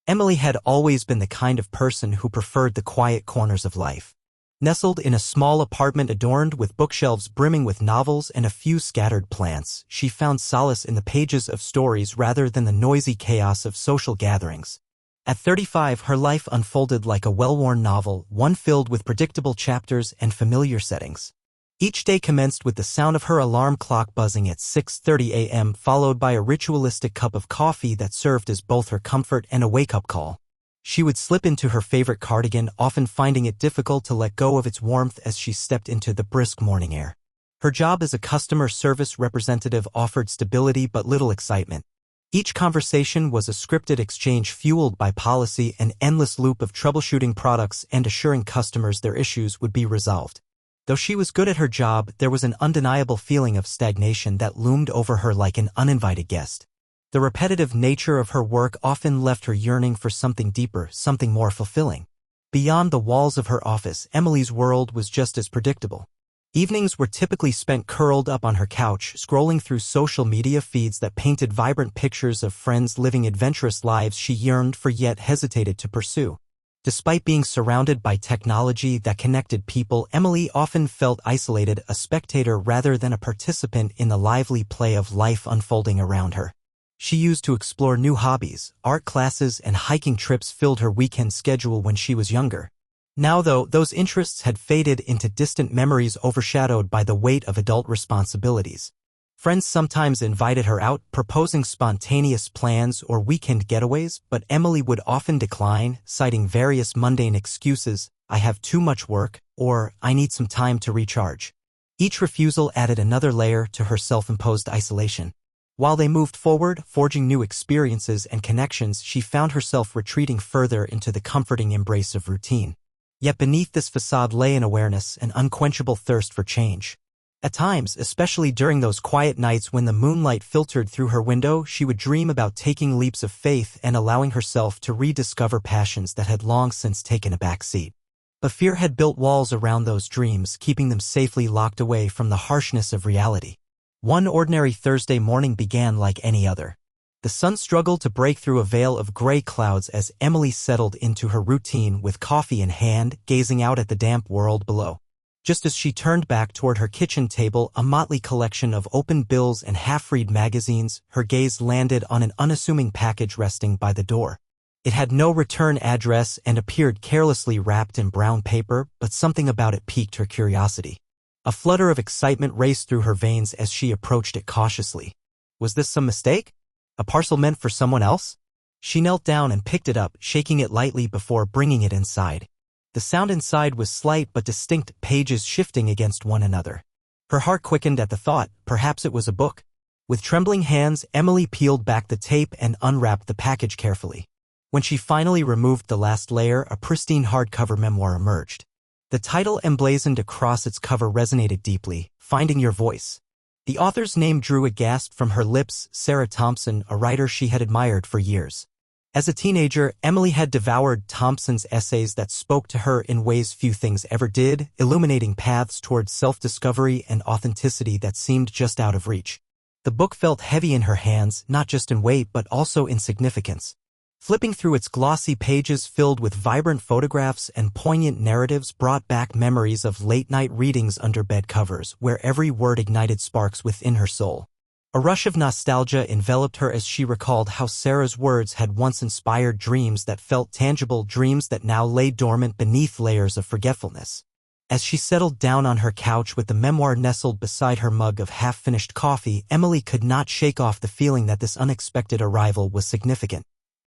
Emily had always been the kind of person who preferred the quiet corners of life. Nestled in a small apartment adorned with bookshelves brimming with novels and a few scattered plants, she found solace in the pages of stories rather than the noisy chaos of social gatherings. At 35, her life unfolded like a well-worn novel, one filled with predictable chapters and familiar settings. Each day commenced with the sound of her alarm clock buzzing at 6:30 a.m., followed by a ritualistic cup of coffee that served as both her comfort and a wake-up call. She would slip into her favorite cardigan, often finding it difficult to let go of its warmth as she stepped into the brisk morning air. Her job as a customer service representative offered stability but little excitement. Each conversation was a scripted exchange fueled by policy, an endless loop of troubleshooting products and assuring customers their issues would be resolved. Though she was good at her job, there was an undeniable feeling of stagnation that loomed over her like an uninvited guest. The repetitive nature of her work often left her yearning for something deeper, something more fulfilling. Beyond the walls of her office, Emily's world was just as predictable. Evenings were typically spent curled up on her couch, scrolling through social media feeds that painted vibrant pictures of friends living adventurous lives she yearned for yet hesitated to pursue. Despite being surrounded by technology that connected people, Emily often felt isolated, a spectator rather than a participant in the lively play of life unfolding around her. She used to explore new hobbies. Art classes and hiking trips filled her weekend schedule when she was younger. Now, though, those interests had faded into distant memories overshadowed by the weight of adult responsibilities. Friends sometimes invited her out, proposing spontaneous plans or weekend getaways, but Emily would often decline, citing various mundane excuses: "I have too much work," or "I need some time to recharge." Each refusal added another layer to her self-imposed isolation. While they moved forward, forging new experiences and connections, she found herself retreating further into the comforting embrace of routine. Yet beneath this facade lay an awareness, an unquenchable thirst for change. At times, especially during those quiet nights when the moonlight filtered through her window, she would dream about taking leaps of faith and allowing herself to rediscover passions that had long since taken a back seat. But fear had built walls around those dreams, keeping them safely locked away from the harshness of reality. One ordinary Thursday morning began like any other. The sun struggled to break through a veil of gray clouds as Emily settled into her routine with coffee in hand, gazing out at the damp world below. Just as she turned back toward her kitchen table, a motley collection of open bills and half-read magazines, her gaze landed on an unassuming package resting by the door. It had no return address and appeared carelessly wrapped in brown paper, but something about it piqued her curiosity. A flutter of excitement raced through her veins as she approached it cautiously. Was this some mistake? A parcel meant for someone else? She knelt down and picked it up, shaking it lightly before bringing it inside. The sound inside was slight but distinct, pages shifting against one another. Her heart quickened at the thought. Perhaps it was a book. With trembling hands, Emily peeled back the tape and unwrapped the package carefully. When she finally removed the last layer, a pristine hardcover memoir emerged. The title emblazoned across its cover resonated deeply: Finding Your Voice. The author's name drew a gasp from her lips: Sarah Thompson, a writer she had admired for years. As a teenager, Emily had devoured Thompson's essays that spoke to her in ways few things ever did, illuminating paths towards self-discovery and authenticity that seemed just out of reach. The book felt heavy in her hands, not just in weight but also in significance. Flipping through its glossy pages filled with vibrant photographs and poignant narratives brought back memories of late-night readings under bed covers, where every word ignited sparks within her soul. A rush of nostalgia enveloped her as she recalled how Sarah's words had once inspired dreams that felt tangible, dreams that now lay dormant beneath layers of forgetfulness. As she settled down on her couch with the memoir nestled beside her mug of half-finished coffee, Emily could not shake off the feeling that this unexpected arrival was significant.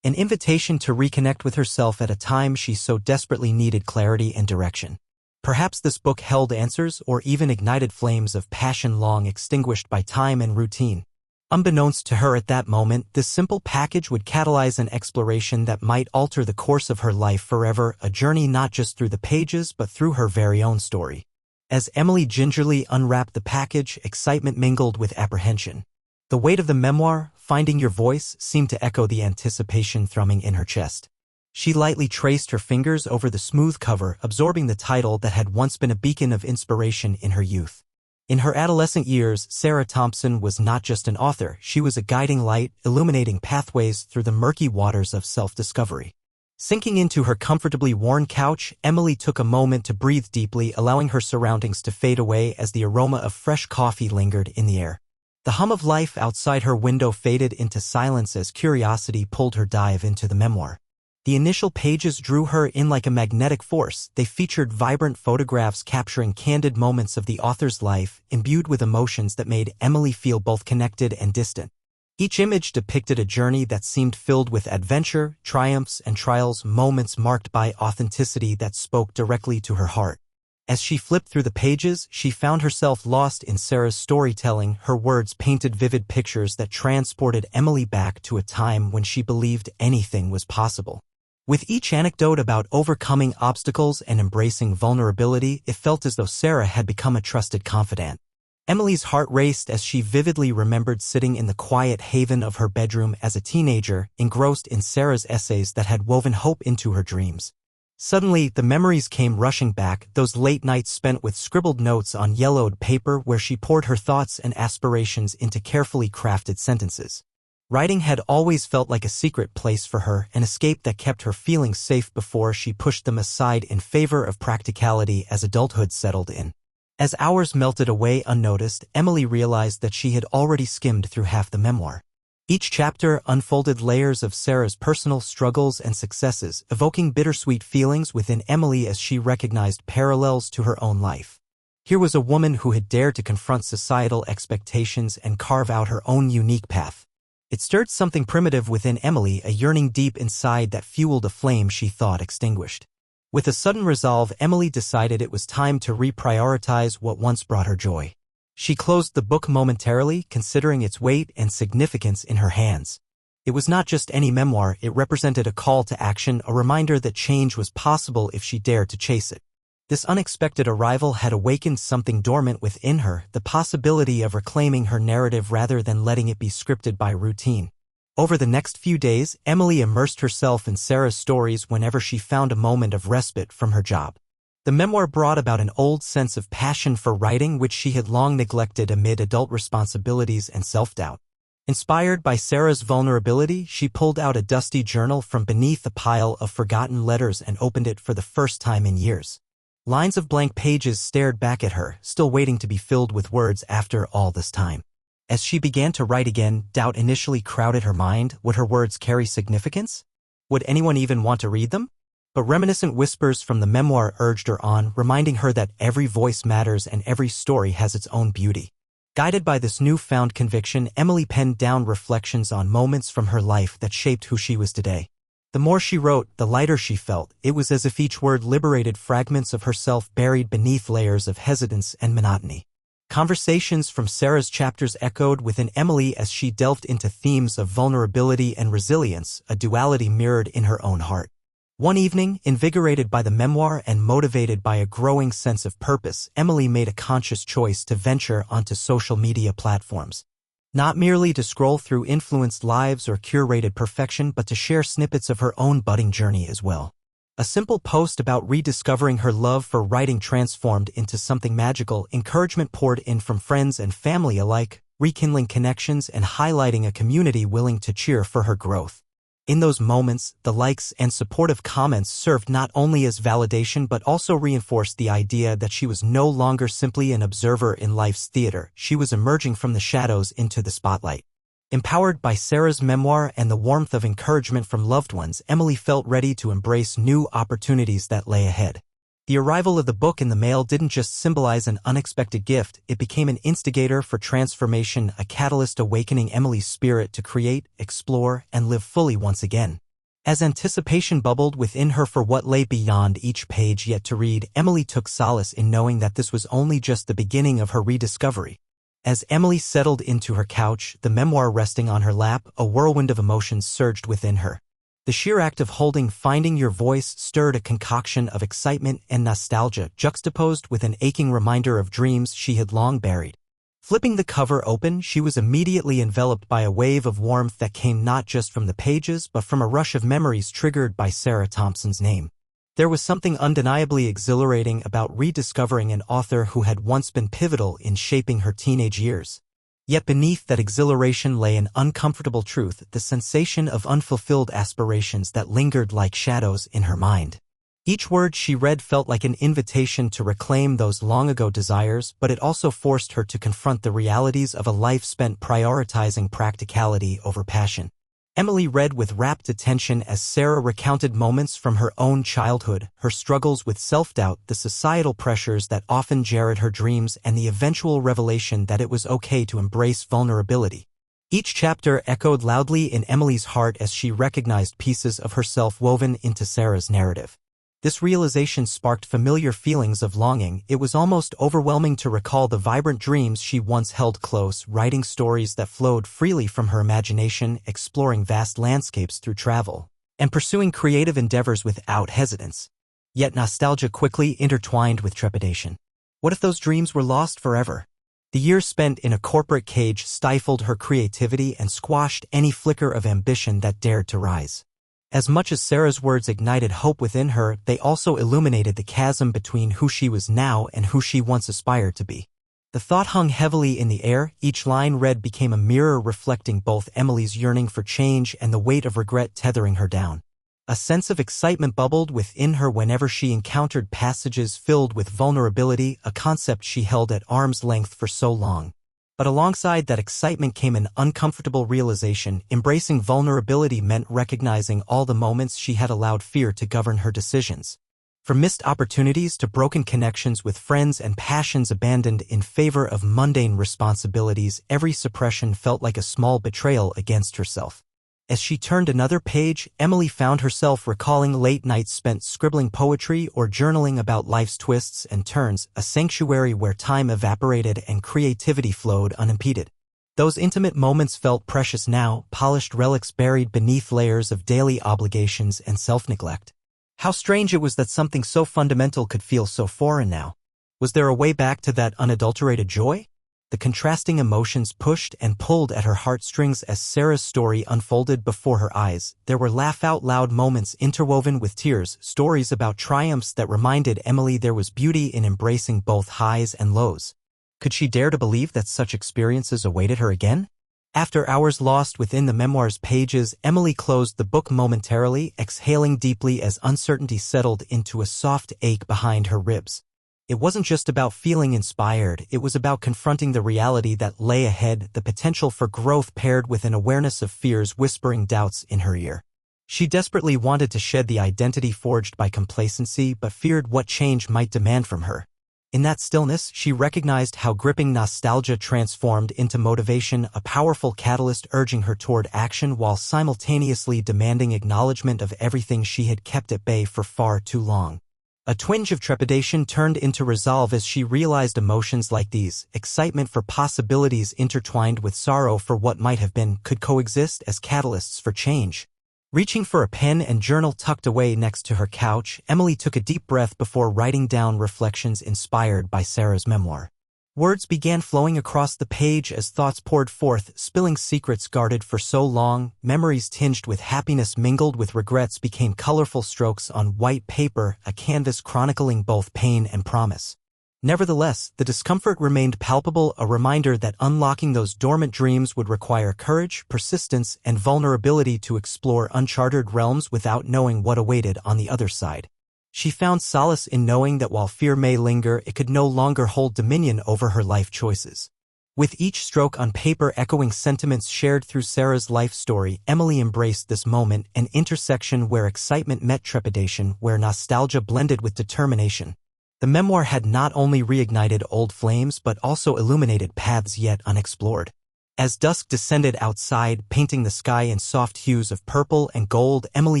An invitation to reconnect with herself at a time she so desperately needed clarity and direction. Perhaps this book held answers or even ignited flames of passion long extinguished by time and routine. Unbeknownst to her at that moment, this simple package would catalyze an exploration that might alter the course of her life forever, a journey not just through the pages but through her very own story. As Emily gingerly unwrapped the package, excitement mingled with apprehension. The weight of the memoir, Finding Your Voice, seemed to echo the anticipation thrumming in her chest. She lightly traced her fingers over the smooth cover, absorbing the title that had once been a beacon of inspiration in her youth. In her adolescent years, Sarah Thompson was not just an author, she was a guiding light, illuminating pathways through the murky waters of self-discovery. Sinking into her comfortably worn couch, Emily took a moment to breathe deeply, allowing her surroundings to fade away as the aroma of fresh coffee lingered in the air. The hum of life outside her window faded into silence as curiosity pulled her dive into the memoir. The initial pages drew her in like a magnetic force. They featured vibrant photographs capturing candid moments of the author's life, imbued with emotions that made Emily feel both connected and distant. Each image depicted a journey that seemed filled with adventure, triumphs, and trials, moments marked by authenticity that spoke directly to her heart. As she flipped through the pages, she found herself lost in Sarah's storytelling. Her words painted vivid pictures that transported Emily back to a time when she believed anything was possible. With each anecdote about overcoming obstacles and embracing vulnerability, it felt as though Sarah had become a trusted confidant. Emily's heart raced as she vividly remembered sitting in the quiet haven of her bedroom as a teenager, engrossed in Sarah's essays that had woven hope into her dreams. Suddenly, the memories came rushing back, those late nights spent with scribbled notes on yellowed paper where she poured her thoughts and aspirations into carefully crafted sentences. Writing had always felt like a secret place for her, an escape that kept her feeling safe before she pushed them aside in favor of practicality as adulthood settled in. As hours melted away unnoticed, Emily realized that she had already skimmed through half the memoir. Each chapter unfolded layers of Sarah's personal struggles and successes, evoking bittersweet feelings within Emily as she recognized parallels to her own life. Here was a woman who had dared to confront societal expectations and carve out her own unique path. It stirred something primitive within Emily, a yearning deep inside that fueled a flame she thought extinguished. With a sudden resolve, Emily decided it was time to reprioritize what once brought her joy. She closed the book momentarily, considering its weight and significance in her hands. It was not just any memoir, it represented a call to action, a reminder that change was possible if she dared to chase it. This unexpected arrival had awakened something dormant within her, the possibility of reclaiming her narrative rather than letting it be scripted by routine. Over the next few days, Emily immersed herself in Sarah's stories whenever she found a moment of respite from her job. The memoir brought about an old sense of passion for writing which she had long neglected amid adult responsibilities and self-doubt. Inspired by Sarah's vulnerability, she pulled out a dusty journal from beneath a pile of forgotten letters and opened it for the first time in years. Lines of blank pages stared back at her, still waiting to be filled with words after all this time. As she began to write again, doubt initially crowded her mind. Would her words carry significance? Would anyone even want to read them? But reminiscent whispers from the memoir urged her on, reminding her that every voice matters and every story has its own beauty. Guided by this newfound conviction, Emily penned down reflections on moments from her life that shaped who she was today. The more she wrote, the lighter she felt. It was as if each word liberated fragments of herself buried beneath layers of hesitance and monotony. Conversations from Sarah's chapters echoed within Emily as she delved into themes of vulnerability and resilience, a duality mirrored in her own heart. One evening, invigorated by the memoir and motivated by a growing sense of purpose, Emily made a conscious choice to venture onto social media platforms. Not merely to scroll through influenced lives or curated perfection, but to share snippets of her own budding journey as well. A simple post about rediscovering her love for writing transformed into something magical. Encouragement poured in from friends and family alike, rekindling connections and highlighting a community willing to cheer for her growth. In those moments, the likes and supportive comments served not only as validation but also reinforced the idea that she was no longer simply an observer in life's theater. She was emerging from the shadows into the spotlight. Empowered by Sarah's memoir and the warmth of encouragement from loved ones, Emily felt ready to embrace new opportunities that lay ahead. The arrival of the book in the mail didn't just symbolize an unexpected gift, it became an instigator for transformation, a catalyst awakening Emily's spirit to create, explore, and live fully once again. As anticipation bubbled within her for what lay beyond each page yet to read, Emily took solace in knowing that this was only just the beginning of her rediscovery. As Emily settled into her couch, the memoir resting on her lap, a whirlwind of emotions surged within her. The sheer act of holding Finding Your Voice stirred a concoction of excitement and nostalgia, juxtaposed with an aching reminder of dreams she had long buried. Flipping the cover open, she was immediately enveloped by a wave of warmth that came not just from the pages but from a rush of memories triggered by Sarah Thompson's name. There was something undeniably exhilarating about rediscovering an author who had once been pivotal in shaping her teenage years. Yet beneath that exhilaration lay an uncomfortable truth, the sensation of unfulfilled aspirations that lingered like shadows in her mind. Each word she read felt like an invitation to reclaim those long-ago desires, but it also forced her to confront the realities of a life spent prioritizing practicality over passion. Emily read with rapt attention as Sarah recounted moments from her own childhood, her struggles with self-doubt, the societal pressures that often jarred her dreams, and the eventual revelation that it was okay to embrace vulnerability. Each chapter echoed loudly in Emily's heart as she recognized pieces of herself woven into Sarah's narrative. This realization sparked familiar feelings of longing. It was almost overwhelming to recall the vibrant dreams she once held close, writing stories that flowed freely from her imagination, exploring vast landscapes through travel, and pursuing creative endeavors without hesitance. Yet nostalgia quickly intertwined with trepidation. What if those dreams were lost forever? The years spent in a corporate cage stifled her creativity and squashed any flicker of ambition that dared to rise. As much as Sarah's words ignited hope within her, they also illuminated the chasm between who she was now and who she once aspired to be. The thought hung heavily in the air. Each line read became a mirror reflecting both Emily's yearning for change and the weight of regret tethering her down. A sense of excitement bubbled within her whenever she encountered passages filled with vulnerability, a concept she held at arm's length for so long. But alongside that excitement came an uncomfortable realization. Embracing vulnerability meant recognizing all the moments she had allowed fear to govern her decisions. From missed opportunities to broken connections with friends and passions abandoned in favor of mundane responsibilities, every suppression felt like a small betrayal against herself. As she turned another page, Emily found herself recalling late nights spent scribbling poetry or journaling about life's twists and turns, a sanctuary where time evaporated and creativity flowed unimpeded. Those intimate moments felt precious now, polished relics buried beneath layers of daily obligations and self-neglect. How strange it was that something so fundamental could feel so foreign now. Was there a way back to that unadulterated joy? The contrasting emotions pushed and pulled at her heartstrings as Sarah's story unfolded before her eyes. There were laugh-out-loud moments interwoven with tears, stories about triumphs that reminded Emily there was beauty in embracing both highs and lows. Could she dare to believe that such experiences awaited her again? After hours lost within the memoir's pages, Emily closed the book momentarily, exhaling deeply as uncertainty settled into a soft ache behind her ribs. It wasn't just about feeling inspired, it was about confronting the reality that lay ahead, the potential for growth paired with an awareness of fears whispering doubts in her ear. She desperately wanted to shed the identity forged by complacency but feared what change might demand from her. In that stillness, she recognized how gripping nostalgia transformed into motivation, a powerful catalyst urging her toward action while simultaneously demanding acknowledgement of everything she had kept at bay for far too long. A twinge of trepidation turned into resolve as she realized emotions like these, excitement for possibilities intertwined with sorrow for what might have been, could coexist as catalysts for change. Reaching for a pen and journal tucked away next to her couch, Emily took a deep breath before writing down reflections inspired by Sarah's memoir. Words began flowing across the page as thoughts poured forth, spilling secrets guarded for so long. Memories tinged with happiness mingled with regrets became colorful strokes on white paper, a canvas chronicling both pain and promise. Nevertheless, the discomfort remained palpable, a reminder that unlocking those dormant dreams would require courage, persistence, and vulnerability to explore uncharted realms without knowing what awaited on the other side. She found solace in knowing that while fear may linger, it could no longer hold dominion over her life choices. With each stroke on paper echoing sentiments shared through Sarah's life story, Emily embraced this moment, an intersection where excitement met trepidation, where nostalgia blended with determination. The memoir had not only reignited old flames but also illuminated paths yet unexplored. As dusk descended outside, painting the sky in soft hues of purple and gold, Emily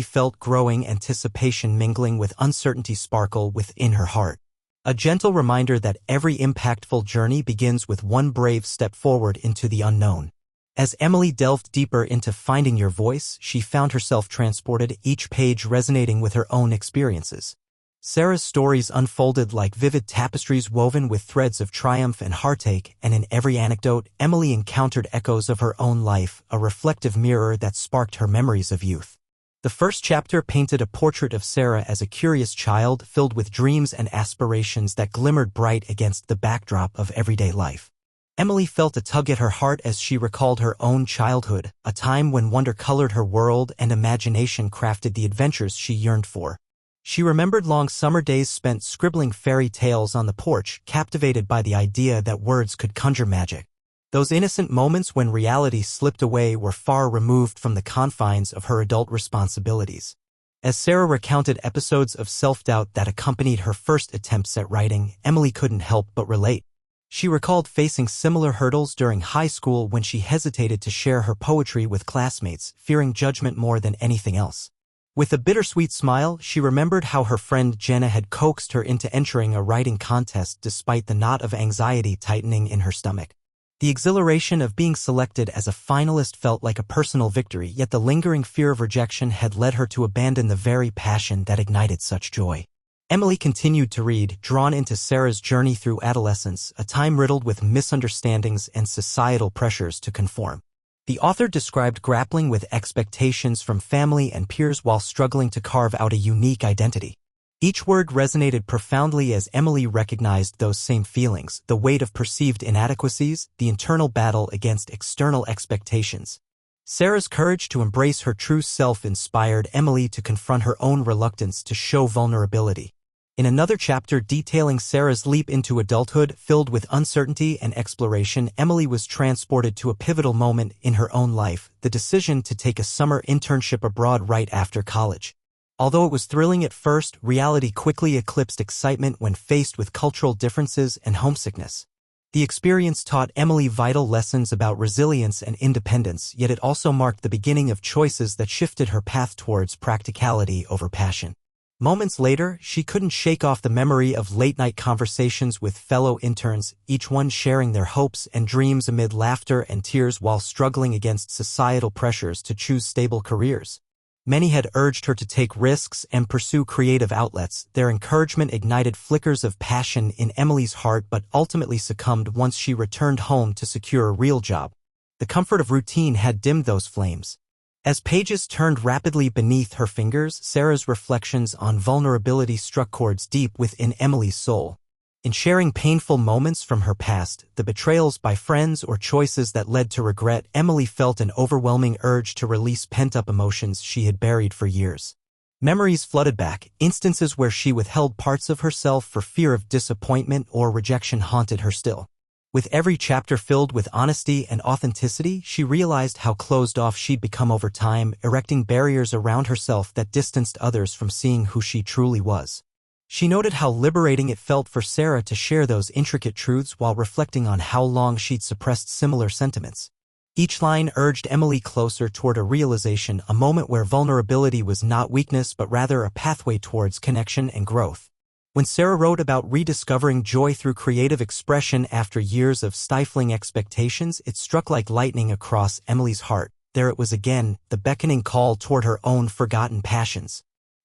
felt growing anticipation mingling with uncertainty sparkle within her heart. A gentle reminder that every impactful journey begins with one brave step forward into the unknown. As Emily delved deeper into finding your voice, she found herself transported, each page resonating with her own experiences. Sarah's stories unfolded like vivid tapestries woven with threads of triumph and heartache, and in every anecdote, Emily encountered echoes of her own life, a reflective mirror that sparked her memories of youth. The first chapter painted a portrait of Sarah as a curious child filled with dreams and aspirations that glimmered bright against the backdrop of everyday life. Emily felt a tug at her heart as she recalled her own childhood, a time when wonder colored her world and imagination crafted the adventures she yearned for. She remembered long summer days spent scribbling fairy tales on the porch, captivated by the idea that words could conjure magic. Those innocent moments when reality slipped away were far removed from the confines of her adult responsibilities. As Sarah recounted episodes of self-doubt that accompanied her first attempts at writing, Emily couldn't help but relate. She recalled facing similar hurdles during high school when she hesitated to share her poetry with classmates, fearing judgment more than anything else. With a bittersweet smile, she remembered how her friend Jenna had coaxed her into entering a writing contest despite the knot of anxiety tightening in her stomach. The exhilaration of being selected as a finalist felt like a personal victory, yet the lingering fear of rejection had led her to abandon the very passion that ignited such joy. Emily continued to read, drawn into Sarah's journey through adolescence, a time riddled with misunderstandings and societal pressures to conform. The author described grappling with expectations from family and peers while struggling to carve out a unique identity. Each word resonated profoundly as Emily recognized those same feelings, the weight of perceived inadequacies, the internal battle against external expectations. Sarah's courage to embrace her true self inspired Emily to confront her own reluctance to show vulnerability. In another chapter detailing Sarah's leap into adulthood filled with uncertainty and exploration, Emily was transported to a pivotal moment in her own life, the decision to take a summer internship abroad right after college. Although it was thrilling at first, reality quickly eclipsed excitement when faced with cultural differences and homesickness. The experience taught Emily vital lessons about resilience and independence, yet it also marked the beginning of choices that shifted her path towards practicality over passion. Moments later, she couldn't shake off the memory of late-night conversations with fellow interns, each one sharing their hopes and dreams amid laughter and tears while struggling against societal pressures to choose stable careers. Many had urged her to take risks and pursue creative outlets. Their encouragement ignited flickers of passion in Emily's heart but ultimately succumbed once she returned home to secure a real job. The comfort of routine had dimmed those flames. As pages turned rapidly beneath her fingers, Sarah's reflections on vulnerability struck chords deep within Emily's soul. In sharing painful moments from her past, the betrayals by friends or choices that led to regret, Emily felt an overwhelming urge to release pent-up emotions she had buried for years. Memories flooded back, instances where she withheld parts of herself for fear of disappointment or rejection haunted her still. With every chapter filled with honesty and authenticity, she realized how closed off she'd become over time, erecting barriers around herself that distanced others from seeing who she truly was. She noted how liberating it felt for Sarah to share those intricate truths while reflecting on how long she'd suppressed similar sentiments. Each line urged Emily closer toward a realization, a moment where vulnerability was not weakness but rather a pathway towards connection and growth. When Sarah wrote about rediscovering joy through creative expression after years of stifling expectations, it struck like lightning across Emily's heart. There it was again, the beckoning call toward her own forgotten passions.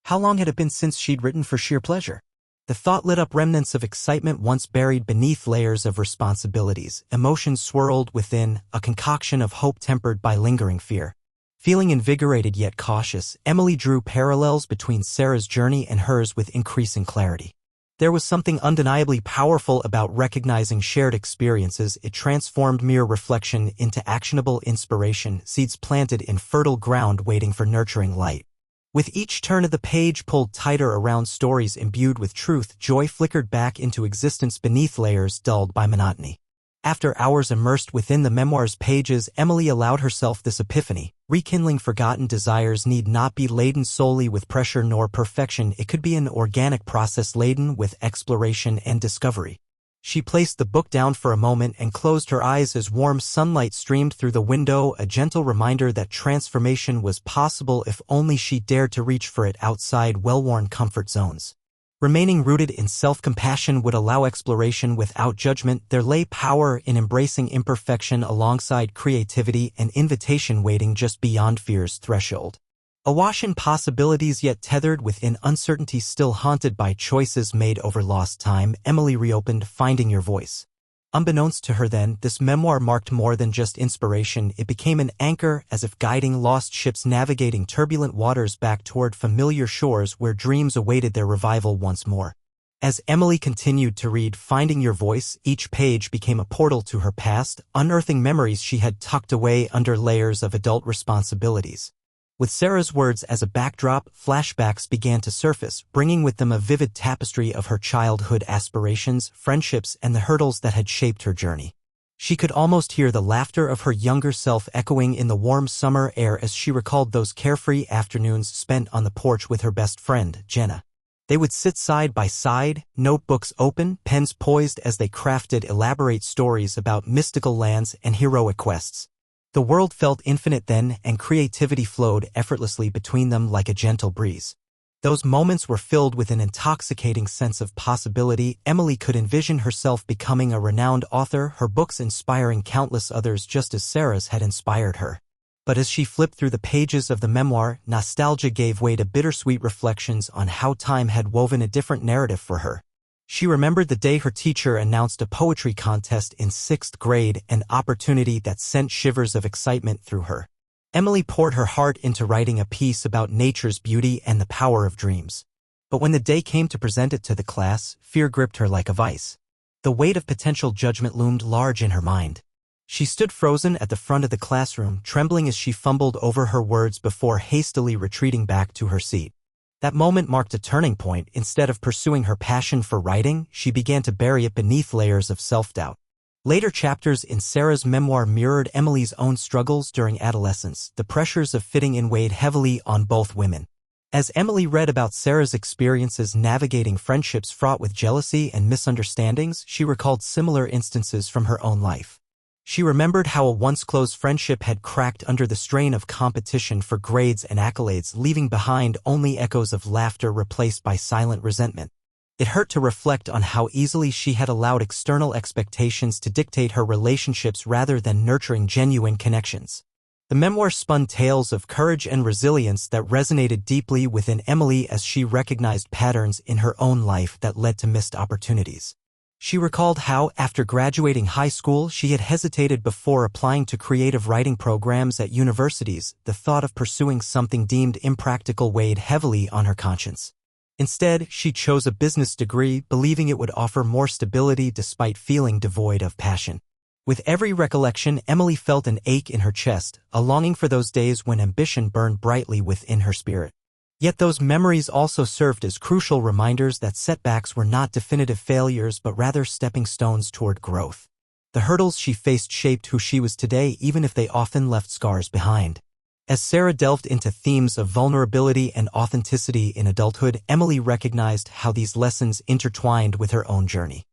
How long had it been since she'd written for sheer pleasure? The thought lit up remnants of excitement once buried beneath layers of responsibilities. Emotions swirled within, a concoction of hope tempered by lingering fear. Feeling invigorated yet cautious, Emily drew parallels between Sarah's journey and hers with increasing clarity. There was something undeniably powerful about recognizing shared experiences. It transformed mere reflection into actionable inspiration, seeds planted in fertile ground waiting for nurturing light. With each turn of the page pulled tighter around stories imbued with truth, joy flickered back into existence beneath layers dulled by monotony. After hours immersed within the memoir's pages, Emily allowed herself this epiphany. Rekindling forgotten desires need not be laden solely with pressure nor perfection. It could be an organic process laden with exploration and discovery. She placed the book down for a moment and closed her eyes as warm sunlight streamed through the window, a gentle reminder that transformation was possible if only she dared to reach for it outside well-worn comfort zones. Remaining rooted in self-compassion would allow exploration without judgment. There lay power in embracing imperfection alongside creativity, an invitation waiting just beyond fear's threshold. Awash in possibilities yet tethered within uncertainty, still haunted by choices made over lost time, Emily reopened Finding Your Voice. Unbeknownst to her then, this memoir marked more than just inspiration. It became an anchor, as if guiding lost ships navigating turbulent waters back toward familiar shores where dreams awaited their revival once more. As Emily continued to read Finding Your Voice, each page became a portal to her past, unearthing memories she had tucked away under layers of adult responsibilities. With Sarah's words as a backdrop, flashbacks began to surface, bringing with them a vivid tapestry of her childhood aspirations, friendships, and the hurdles that had shaped her journey. She could almost hear the laughter of her younger self echoing in the warm summer air as she recalled those carefree afternoons spent on the porch with her best friend, Jenna. They would sit side by side, notebooks open, pens poised as they crafted elaborate stories about mystical lands and heroic quests. The world felt infinite then, and creativity flowed effortlessly between them like a gentle breeze. Those moments were filled with an intoxicating sense of possibility. Emily could envision herself becoming a renowned author, her books inspiring countless others just as Sarah's had inspired her. But as she flipped through the pages of the memoir, nostalgia gave way to bittersweet reflections on how time had woven a different narrative for her. She remembered the day her teacher announced a poetry contest in 6th grade, an opportunity that sent shivers of excitement through her. Emily poured her heart into writing a piece about nature's beauty and the power of dreams. But when the day came to present it to the class, fear gripped her like a vice. The weight of potential judgment loomed large in her mind. She stood frozen at the front of the classroom, trembling as she fumbled over her words before hastily retreating back to her seat. That moment marked a turning point. Instead of pursuing her passion for writing, she began to bury it beneath layers of self-doubt. Later chapters in Sarah's memoir mirrored Emily's own struggles during adolescence. The pressures of fitting in weighed heavily on both women. As Emily read about Sarah's experiences navigating friendships fraught with jealousy and misunderstandings, she recalled similar instances from her own life. She remembered how a once close friendship had cracked under the strain of competition for grades and accolades, leaving behind only echoes of laughter replaced by silent resentment. It hurt to reflect on how easily she had allowed external expectations to dictate her relationships rather than nurturing genuine connections. The memoir spun tales of courage and resilience that resonated deeply within Emily as she recognized patterns in her own life that led to missed opportunities. She recalled how, after graduating high school, she had hesitated before applying to creative writing programs at universities. The thought of pursuing something deemed impractical weighed heavily on her conscience. Instead, she chose a business degree, believing it would offer more stability despite feeling devoid of passion. With every recollection, Emily felt an ache in her chest, a longing for those days when ambition burned brightly within her spirit. Yet those memories also served as crucial reminders that setbacks were not definitive failures but rather stepping stones toward growth. The hurdles she faced shaped who she was today, even if they often left scars behind. As Sarah delved into themes of vulnerability and authenticity in adulthood, Emily recognized how these lessons intertwined with her own journey.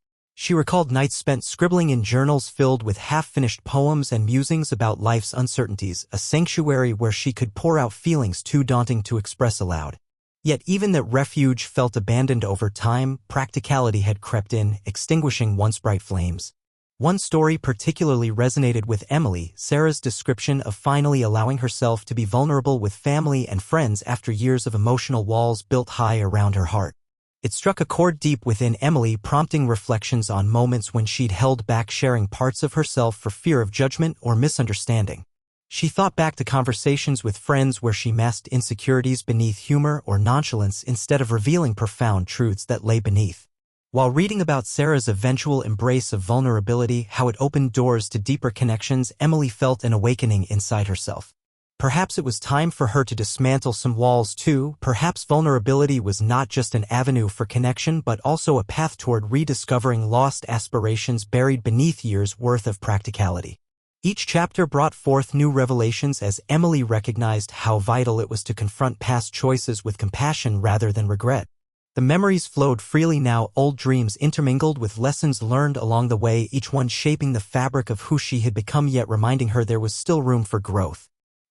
She recalled nights spent scribbling in journals filled with half-finished poems and musings about life's uncertainties, a sanctuary where she could pour out feelings too daunting to express aloud. Yet even that refuge felt abandoned over time. Practicality had crept in, extinguishing once bright flames. One story particularly resonated with Emily, Sarah's description of finally allowing herself to be vulnerable with family and friends after years of emotional walls built high around her heart. It struck a chord deep within Emily, prompting reflections on moments when she'd held back sharing parts of herself for fear of judgment or misunderstanding. She thought back to conversations with friends where she masked insecurities beneath humor or nonchalance instead of revealing profound truths that lay beneath. While reading about Sarah's eventual embrace of vulnerability, how it opened doors to deeper connections, Emily felt an awakening inside herself. Perhaps it was time for her to dismantle some walls too. Perhaps vulnerability was not just an avenue for connection but also a path toward rediscovering lost aspirations buried beneath years' worth of practicality. Each chapter brought forth new revelations as Emily recognized how vital it was to confront past choices with compassion rather than regret. The memories flowed freely now, old dreams intermingled with lessons learned along the way, each one shaping the fabric of who she had become yet reminding her there was still room for growth.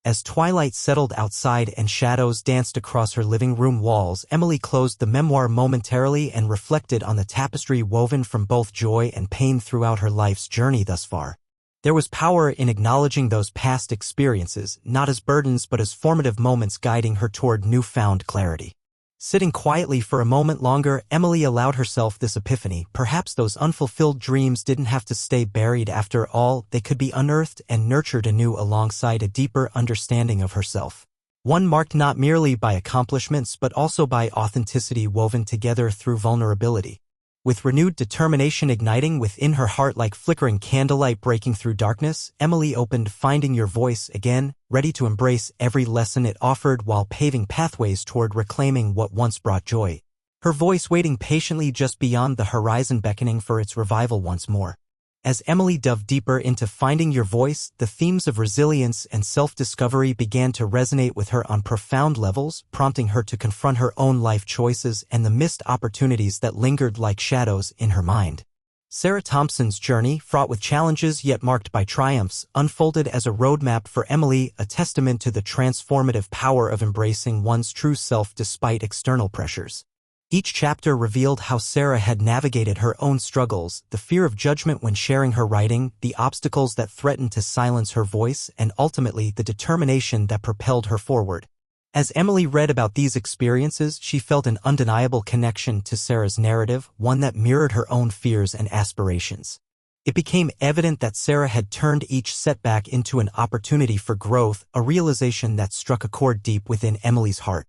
As twilight settled outside and shadows danced across her living room walls, Emily closed the memoir momentarily and reflected on the tapestry woven from both joy and pain throughout her life's journey thus far. There was power in acknowledging those past experiences, not as burdens but as formative moments guiding her toward newfound clarity. Sitting quietly for a moment longer, Emily allowed herself this epiphany. Perhaps those unfulfilled dreams didn't have to stay buried after all, they could be unearthed and nurtured anew alongside a deeper understanding of herself. One marked not merely by accomplishments but also by authenticity woven together through vulnerability. With renewed determination igniting within her heart like flickering candlelight breaking through darkness, Emily opened Finding Your Voice again, ready to embrace every lesson it offered while paving pathways toward reclaiming what once brought joy. Her voice waiting patiently just beyond the horizon beckoning for its revival once more. As Emily dove deeper into Finding Your Voice, the themes of resilience and self-discovery began to resonate with her on profound levels, prompting her to confront her own life choices and the missed opportunities that lingered like shadows in her mind. Sarah Thompson's journey, fraught with challenges yet marked by triumphs, unfolded as a roadmap for Emily, a testament to the transformative power of embracing one's true self despite external pressures. Each chapter revealed how Sarah had navigated her own struggles, the fear of judgment when sharing her writing, the obstacles that threatened to silence her voice, and ultimately the determination that propelled her forward. As Emily read about these experiences, she felt an undeniable connection to Sarah's narrative, one that mirrored her own fears and aspirations. It became evident that Sarah had turned each setback into an opportunity for growth, a realization that struck a chord deep within Emily's heart.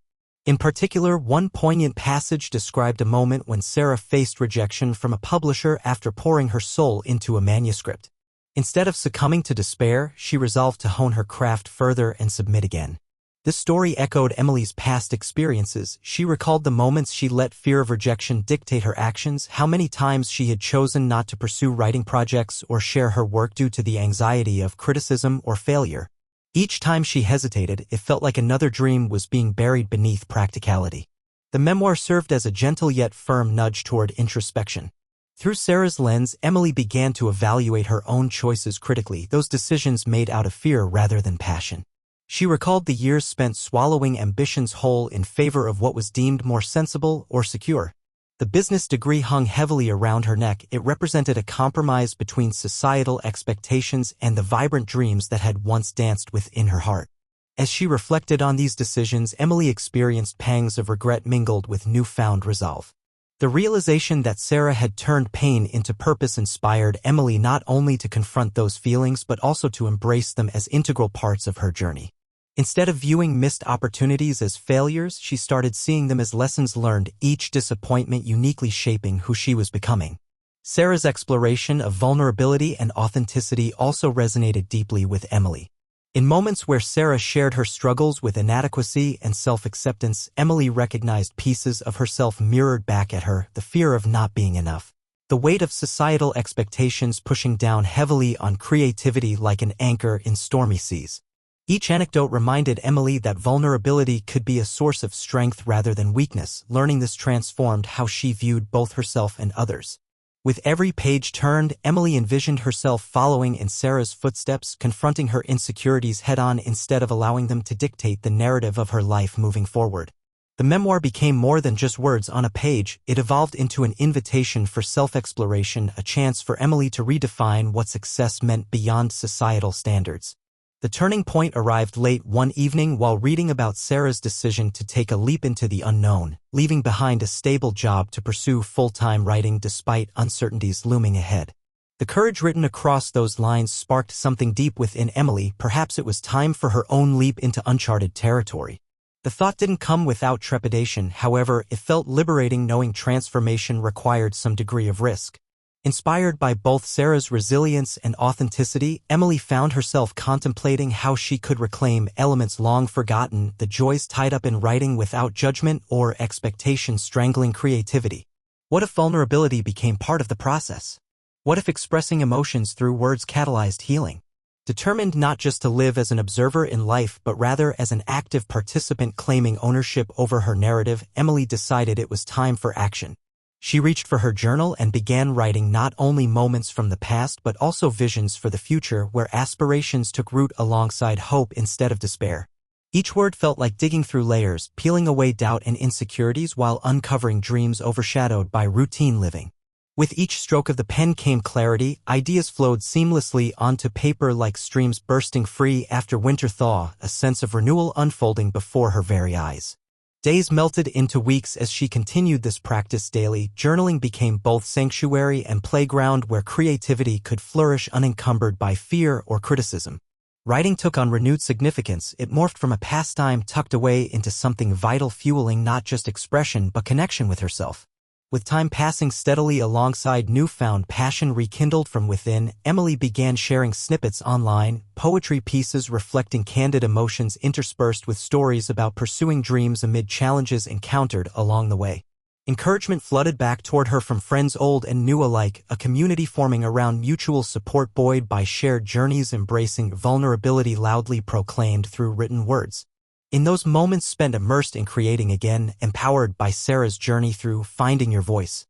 In particular, one poignant passage described a moment when Sarah faced rejection from a publisher after pouring her soul into a manuscript. Instead of succumbing to despair, she resolved to hone her craft further and submit again. This story echoed Emily's past experiences. She recalled the moments she let fear of rejection dictate her actions, how many times she had chosen not to pursue writing projects or share her work due to the anxiety of criticism or failure. Each time she hesitated, it felt like another dream was being buried beneath practicality. The memoir served as a gentle yet firm nudge toward introspection. Through Sarah's lens, Emily began to evaluate her own choices critically, those decisions made out of fear rather than passion. She recalled the years spent swallowing ambitions whole in favor of what was deemed more sensible or secure. The business degree hung heavily around her neck. It represented a compromise between societal expectations and the vibrant dreams that had once danced within her heart. As she reflected on these decisions, Emily experienced pangs of regret mingled with newfound resolve. The realization that Sarah had turned pain into purpose inspired Emily not only to confront those feelings but also to embrace them as integral parts of her journey. Instead of viewing missed opportunities as failures, she started seeing them as lessons learned, each disappointment uniquely shaping who she was becoming. Sarah's exploration of vulnerability and authenticity also resonated deeply with Emily. In moments where Sarah shared her struggles with inadequacy and self-acceptance, Emily recognized pieces of herself mirrored back at her, the fear of not being enough. The weight of societal expectations pushing down heavily on creativity like an anchor in stormy seas. Each anecdote reminded Emily that vulnerability could be a source of strength rather than weakness. Learning this transformed how she viewed both herself and others. With every page turned, Emily envisioned herself following in Sarah's footsteps, confronting her insecurities head-on instead of allowing them to dictate the narrative of her life moving forward. The memoir became more than just words on a page. It evolved into an invitation for self-exploration, a chance for Emily to redefine what success meant beyond societal standards. The turning point arrived late one evening while reading about Sarah's decision to take a leap into the unknown, leaving behind a stable job to pursue full-time writing despite uncertainties looming ahead. The courage written across those lines sparked something deep within Emily. Perhaps it was time for her own leap into uncharted territory. The thought didn't come without trepidation, however, it felt liberating knowing transformation required some degree of risk. Inspired by both Sarah's resilience and authenticity, Emily found herself contemplating how she could reclaim elements long forgotten, the joys tied up in writing without judgment or expectation strangling creativity. What if vulnerability became part of the process? What if expressing emotions through words catalyzed healing? Determined not just to live as an observer in life but rather as an active participant claiming ownership over her narrative, Emily decided it was time for action. She reached for her journal and began writing not only moments from the past but also visions for the future where aspirations took root alongside hope instead of despair. Each word felt like digging through layers, peeling away doubt and insecurities while uncovering dreams overshadowed by routine living. With each stroke of the pen came clarity, ideas flowed seamlessly onto paper like streams bursting free after winter thaw, a sense of renewal unfolding before her very eyes. Days melted into weeks as she continued this practice daily. Journaling became both sanctuary and playground where creativity could flourish unencumbered by fear or criticism. Writing took on renewed significance. It morphed from a pastime tucked away into something vital, fueling not just expression but connection with herself. With time passing steadily alongside newfound passion rekindled from within, Emily began sharing snippets online, poetry pieces reflecting candid emotions interspersed with stories about pursuing dreams amid challenges encountered along the way. Encouragement flooded back toward her from friends old and new alike, a community forming around mutual support buoyed by shared journeys embracing vulnerability loudly proclaimed through written words. In those moments spent immersed in creating again, empowered by Sarah's journey through finding your voice,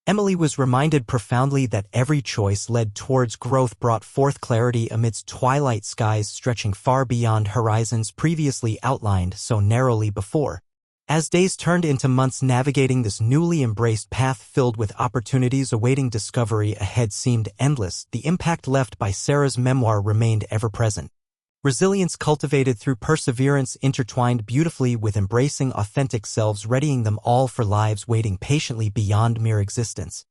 Emily was reminded profoundly that every choice led towards growth, brought forth clarity amidst twilight skies stretching far beyond horizons previously outlined so narrowly before. As days turned into months navigating this newly embraced path filled with opportunities awaiting discovery ahead seemed endless, the impact left by Sarah's memoir remained ever-present. Resilience cultivated through perseverance intertwined beautifully with embracing authentic selves, readying them all for lives waiting patiently beyond mere existence.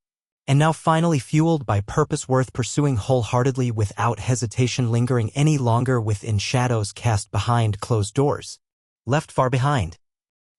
And now finally fueled by purpose worth pursuing wholeheartedly without hesitation, lingering any longer within shadows cast behind closed doors. Left far behind.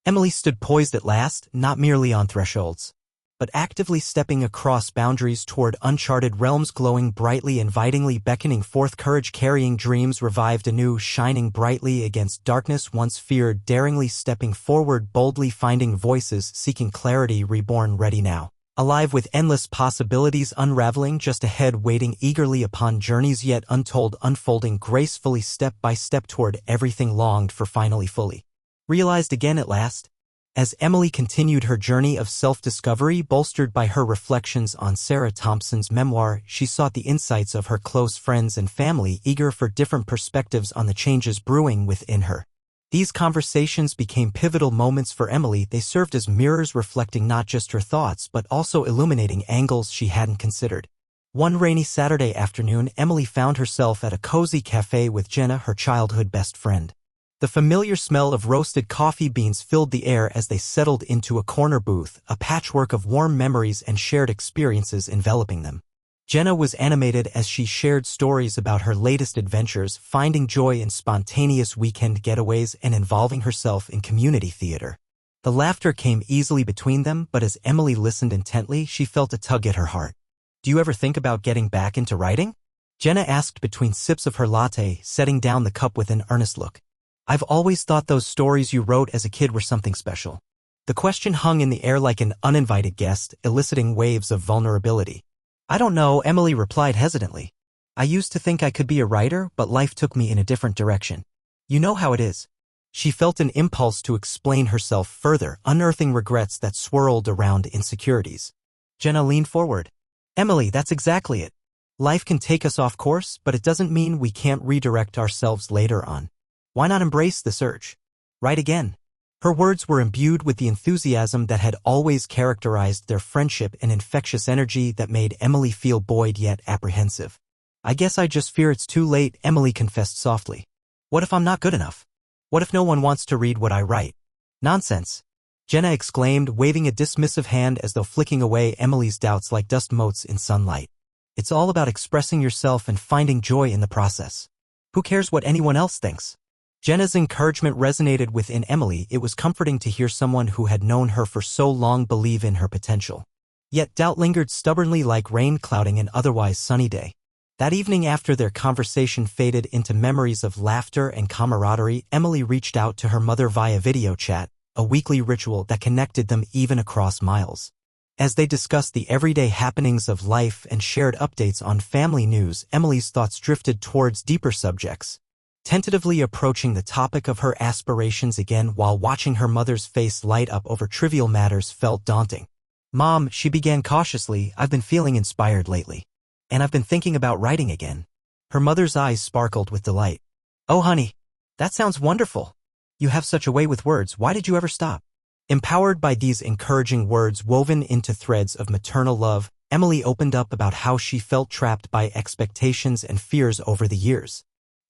Emily stood poised at last, not merely on thresholds, but actively stepping across boundaries toward uncharted realms, glowing brightly, invitingly, beckoning forth courage, carrying dreams revived anew, shining brightly against darkness once feared, daringly stepping forward, boldly finding voices, seeking clarity, reborn, ready now. Alive with endless possibilities unraveling just ahead, waiting eagerly upon journeys yet untold, unfolding gracefully step by step toward everything longed for, finally fully realized again at last. As Emily continued her journey of self-discovery, bolstered by her reflections on Sarah Thompson's memoir, she sought the insights of her close friends and family, eager for different perspectives on the changes brewing within her. These conversations became pivotal moments for Emily. They served as mirrors reflecting not just her thoughts but also illuminating angles she hadn't considered. One rainy Saturday afternoon, Emily found herself at a cozy cafe with Jenna, her childhood best friend. The familiar smell of roasted coffee beans filled the air as they settled into a corner booth, a patchwork of warm memories and shared experiences enveloping them. Jenna was animated as she shared stories about her latest adventures, finding joy in spontaneous weekend getaways and involving herself in community theater. The laughter came easily between them, but as Emily listened intently, she felt a tug at her heart. "Do you ever think about getting back into writing?" Jenna asked between sips of her latte, setting down the cup with an earnest look. "I've always thought those stories you wrote as a kid were something special." The question hung in the air like an uninvited guest, eliciting waves of vulnerability. "I don't know," Emily replied hesitantly. "I used to think I could be a writer, but life took me in a different direction. You know how it is." She felt an impulse to explain herself further, unearthing regrets that swirled around insecurities. Jenna leaned forward. "Emily, that's exactly it. Life can take us off course, but it doesn't mean we can't redirect ourselves later on. Why not embrace the surge? Write again." Her words were imbued with the enthusiasm that had always characterized their friendship, an infectious energy that made Emily feel buoyed yet apprehensive. "I guess I just fear it's too late," Emily confessed softly. "What if I'm not good enough? What if no one wants to read what I write?" "Nonsense," Jenna exclaimed, waving a dismissive hand as though flicking away Emily's doubts like dust motes in sunlight. "It's all about expressing yourself and finding joy in the process. Who cares what anyone else thinks?" Jenna's encouragement resonated within Emily. It was comforting to hear someone who had known her for so long believe in her potential. Yet doubt lingered stubbornly like rain clouding an otherwise sunny day. That evening, after their conversation faded into memories of laughter and camaraderie, Emily reached out to her mother via video chat, a weekly ritual that connected them even across miles. As they discussed the everyday happenings of life and shared updates on family news, Emily's thoughts drifted towards deeper subjects, tentatively approaching the topic of her aspirations again. While watching her mother's face light up over trivial matters felt daunting. "Mom," she began cautiously, "I've been feeling inspired lately. And I've been thinking about writing again." Her mother's eyes sparkled with delight. "Oh honey, that sounds wonderful. You have such a way with words. Why did you ever stop?" Empowered by these encouraging words woven into threads of maternal love, Emily opened up about how she felt trapped by expectations and fears over the years.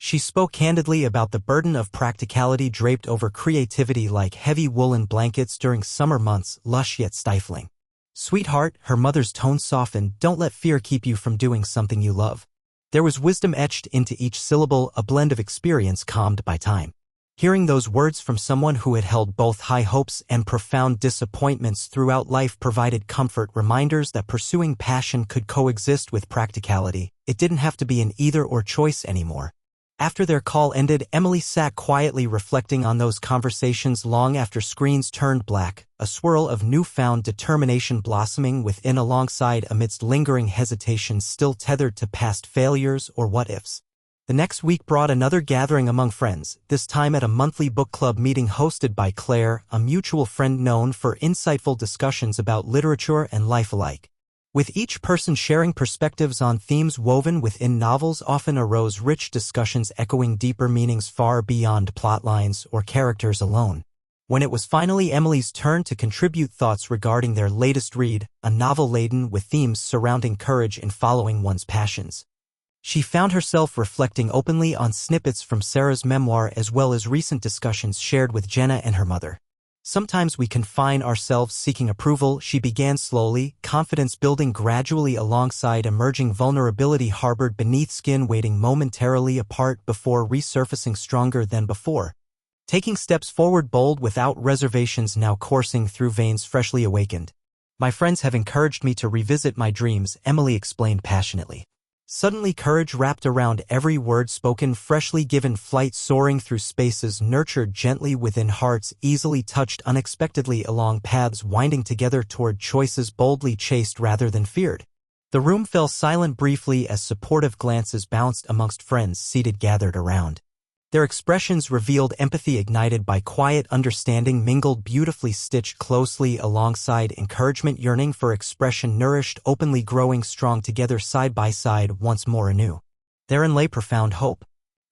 She spoke candidly about the burden of practicality draped over creativity like heavy woolen blankets during summer months, lush yet stifling. "Sweetheart," her mother's tone softened, "don't let fear keep you from doing something you love." There was wisdom etched into each syllable, a blend of experience calmed by time. Hearing those words from someone who had held both high hopes and profound disappointments throughout life provided comfort, reminders that pursuing passion could coexist with practicality. It didn't have to be an either-or choice anymore. After their call ended, Emily sat quietly reflecting on those conversations long after screens turned black, a swirl of newfound determination blossoming within alongside amidst lingering hesitations still tethered to past failures or what-ifs. The next week brought another gathering among friends, this time at a monthly book club meeting hosted by Claire, a mutual friend known for insightful discussions about literature and life alike. With each person sharing perspectives on themes woven within novels, often arose rich discussions echoing deeper meanings far beyond plotlines or characters alone. When it was finally Emily's turn to contribute thoughts regarding their latest read, a novel laden with themes surrounding courage in following one's passions, she found herself reflecting openly on snippets from Sarah's memoir as well as recent discussions shared with Jenna and her mother. "Sometimes we confine ourselves seeking approval," she began slowly, confidence building gradually alongside emerging vulnerability harbored beneath skin waiting momentarily apart before resurfacing stronger than before. Taking steps forward bold without reservations now coursing through veins freshly awakened. "My friends have encouraged me to revisit my dreams," Emily explained passionately. Suddenly courage wrapped around every word spoken, freshly given flight soaring through spaces nurtured gently within hearts easily touched unexpectedly along paths winding together toward choices boldly chased rather than feared. The room fell silent briefly as supportive glances bounced amongst friends seated gathered around. Their expressions revealed empathy ignited by quiet understanding mingled beautifully stitched closely alongside encouragement, yearning for expression nourished openly growing strong together side by side once more anew. Therein lay profound hope.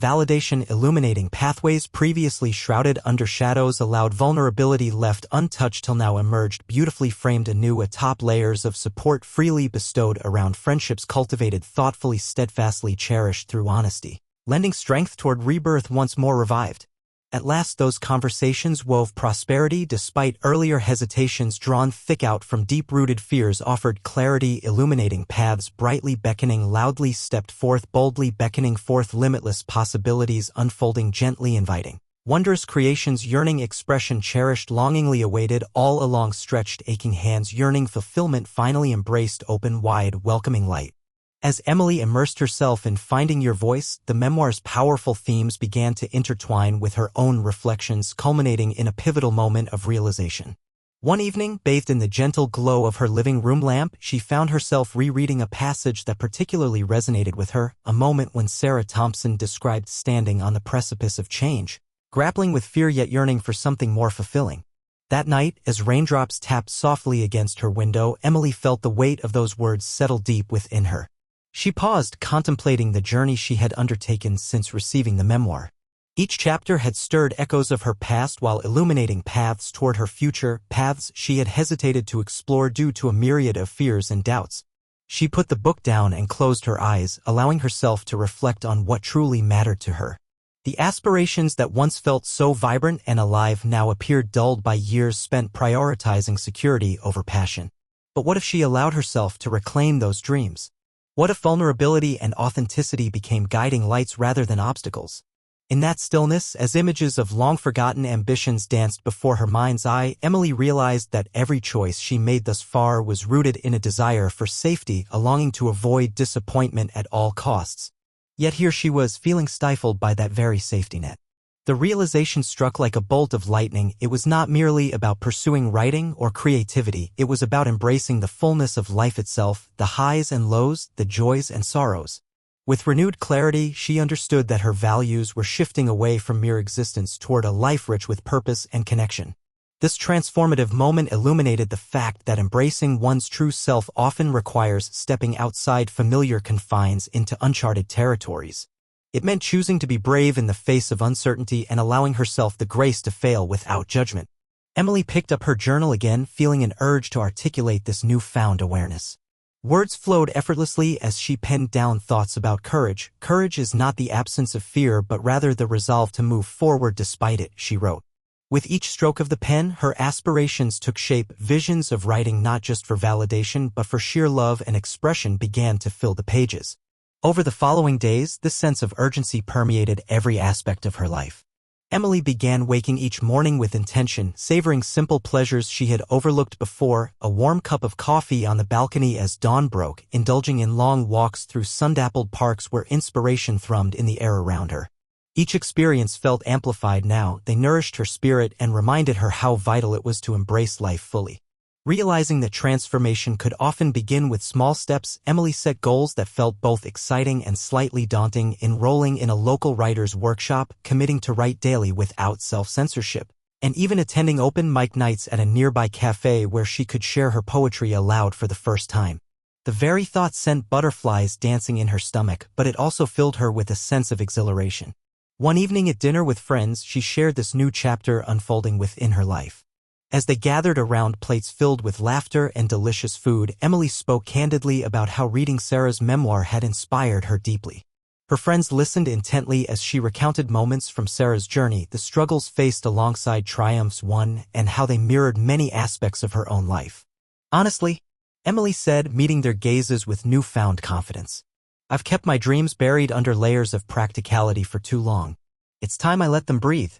Validation illuminating pathways previously shrouded under shadows allowed vulnerability left untouched till now emerged beautifully framed anew atop layers of support freely bestowed around friendships cultivated thoughtfully steadfastly cherished through honesty, lending strength toward rebirth once more revived. At last those conversations wove prosperity despite earlier hesitations drawn thick out from deep-rooted fears offered clarity illuminating paths brightly beckoning loudly stepped forth boldly beckoning forth limitless possibilities unfolding gently inviting. Wondrous creations yearning expression cherished longingly awaited all along stretched aching hands yearning fulfillment finally embraced open wide welcoming light. As Emily immersed herself in finding your voice, the memoir's powerful themes began to intertwine with her own reflections, culminating in a pivotal moment of realization. One evening, bathed in the gentle glow of her living room lamp, she found herself rereading a passage that particularly resonated with her, a moment when Sarah Thompson described standing on the precipice of change, grappling with fear yet yearning for something more fulfilling. That night, as raindrops tapped softly against her window, Emily felt the weight of those words settle deep within her. She paused, contemplating the journey she had undertaken since receiving the memoir. Each chapter had stirred echoes of her past while illuminating paths toward her future, paths she had hesitated to explore due to a myriad of fears and doubts. She put the book down and closed her eyes, allowing herself to reflect on what truly mattered to her. The aspirations that once felt so vibrant and alive now appeared dulled by years spent prioritizing security over passion. But what if she allowed herself to reclaim those dreams? What if vulnerability and authenticity became guiding lights rather than obstacles? In that stillness, as images of long-forgotten ambitions danced before her mind's eye, Emily realized that every choice she made thus far was rooted in a desire for safety, a longing to avoid disappointment at all costs. Yet here she was, feeling stifled by that very safety net. The realization struck like a bolt of lightning. It was not merely about pursuing writing or creativity, it was about embracing the fullness of life itself, the highs and lows, the joys and sorrows. With renewed clarity, she understood that her values were shifting away from mere existence toward a life rich with purpose and connection. This transformative moment illuminated the fact that embracing one's true self often requires stepping outside familiar confines into uncharted territories. It meant choosing to be brave in the face of uncertainty and allowing herself the grace to fail without judgment. Emily picked up her journal again, feeling an urge to articulate this newfound awareness. Words flowed effortlessly as she penned down thoughts about courage. Courage is not the absence of fear but rather the resolve to move forward despite it, she wrote. With each stroke of the pen, her aspirations took shape. Visions of writing not just for validation but for sheer love and expression began to fill the pages. Over the following days, this sense of urgency permeated every aspect of her life. Emily began waking each morning with intention, savoring simple pleasures she had overlooked before, a warm cup of coffee on the balcony as dawn broke, indulging in long walks through sun-dappled parks where inspiration thrummed in the air around her. Each experience felt amplified now. They nourished her spirit and reminded her how vital it was to embrace life fully. Realizing that transformation could often begin with small steps, Emily set goals that felt both exciting and slightly daunting, enrolling in a local writer's workshop, committing to write daily without self-censorship, and even attending open mic nights at a nearby cafe where she could share her poetry aloud for the first time. The very thought sent butterflies dancing in her stomach, but it also filled her with a sense of exhilaration. One evening at dinner with friends, she shared this new chapter unfolding within her life. As they gathered around plates filled with laughter and delicious food, Emily spoke candidly about how reading Sarah's memoir had inspired her deeply. Her friends listened intently as she recounted moments from Sarah's journey, the struggles faced alongside triumphs won, and how they mirrored many aspects of her own life. Honestly, Emily said, meeting their gazes with newfound confidence. I've kept my dreams buried under layers of practicality for too long. It's time I let them breathe.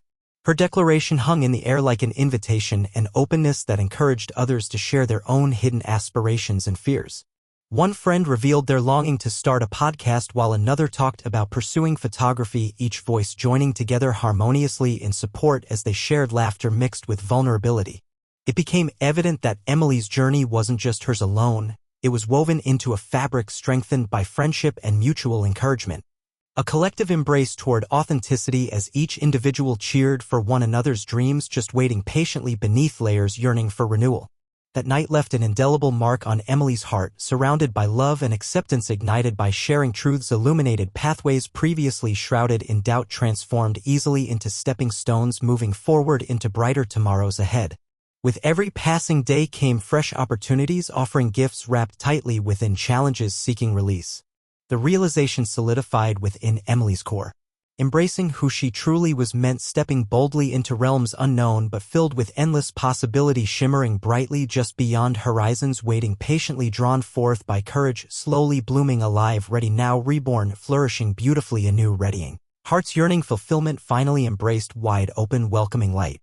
Her declaration hung in the air like an invitation, an openness that encouraged others to share their own hidden aspirations and fears. One friend revealed their longing to start a podcast while another talked about pursuing photography, each voice joining together harmoniously in support as they shared laughter mixed with vulnerability. It became evident that Emily's journey wasn't just hers alone. It was woven into a fabric strengthened by friendship and mutual encouragement. A collective embrace toward authenticity as each individual cheered for one another's dreams, just waiting patiently beneath layers yearning for renewal. That night left an indelible mark on Emily's heart, surrounded by love and acceptance ignited by sharing truths, illuminated pathways previously shrouded in doubt transformed easily into stepping stones moving forward into brighter tomorrows ahead. With every passing day came fresh opportunities, offering gifts wrapped tightly within challenges seeking release. The realization solidified within Emily's core. Embracing who she truly was meant stepping boldly into realms unknown but filled with endless possibility, shimmering brightly just beyond horizons, waiting patiently, drawn forth by courage, slowly blooming alive, ready now, reborn, flourishing beautifully anew, readying. Heart's yearning fulfillment finally embraced wide open, welcoming light.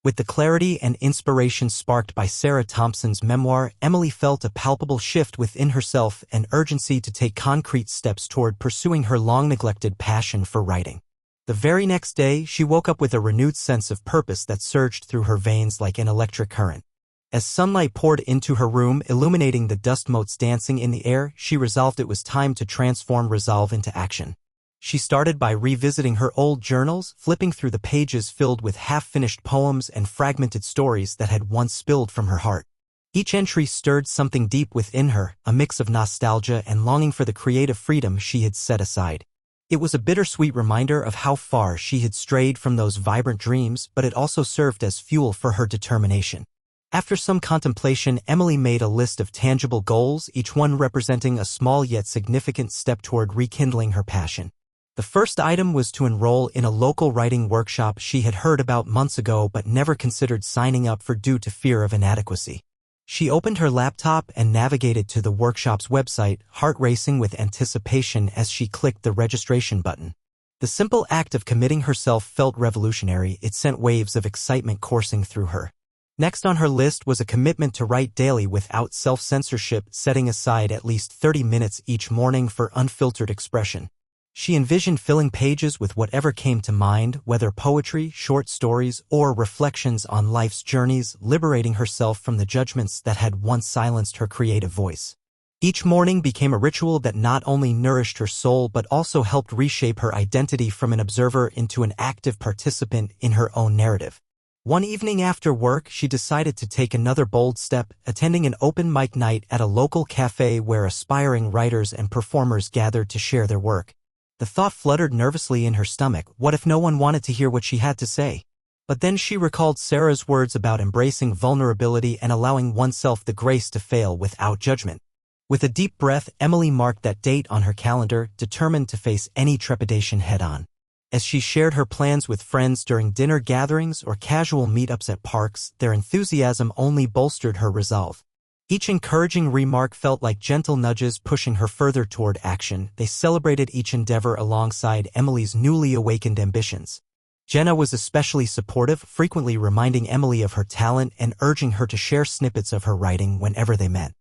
With the clarity and inspiration sparked by Sarah Thompson's memoir, Emily felt a palpable shift within herself, an urgency to take concrete steps toward pursuing her long-neglected passion for writing. The very next day, she woke up with a renewed sense of purpose that surged through her veins like an electric current. As sunlight poured into her room, illuminating the dust motes dancing in the air, she resolved it was time to transform resolve into action. She started by revisiting her old journals, flipping through the pages filled with half-finished poems and fragmented stories that had once spilled from her heart. Each entry stirred something deep within her, a mix of nostalgia and longing for the creative freedom she had set aside. It was a bittersweet reminder of how far she had strayed from those vibrant dreams, but it also served as fuel for her determination. After some contemplation, Emily made a list of tangible goals, each one representing a small yet significant step toward rekindling her passion. The first item was to enroll in a local writing workshop she had heard about months ago but never considered signing up for due to fear of inadequacy. She opened her laptop and navigated to the workshop's website, heart racing with anticipation as she clicked the registration button. The simple act of committing herself felt revolutionary. It sent waves of excitement coursing through her. Next on her list was a commitment to write daily without self-censorship, setting aside at least 30 minutes each morning for unfiltered expression. She envisioned filling pages with whatever came to mind, whether poetry, short stories, or reflections on life's journeys, liberating herself from the judgments that had once silenced her creative voice. Each morning became a ritual that not only nourished her soul but also helped reshape her identity from an observer into an active participant in her own narrative. One evening after work, she decided to take another bold step, attending an open mic night at a local cafe where aspiring writers and performers gathered to share their work. The thought fluttered nervously in her stomach, what if no one wanted to hear what she had to say? But then she recalled Sarah's words about embracing vulnerability and allowing oneself the grace to fail without judgment. With a deep breath, Emily marked that date on her calendar, determined to face any trepidation head-on. As she shared her plans with friends during dinner gatherings or casual meetups at parks, their enthusiasm only bolstered her resolve. Each encouraging remark felt like gentle nudges pushing her further toward action. They celebrated each endeavor alongside Emily's newly awakened ambitions. Jenna was especially supportive, frequently reminding Emily of her talent and urging her to share snippets of her writing whenever they met.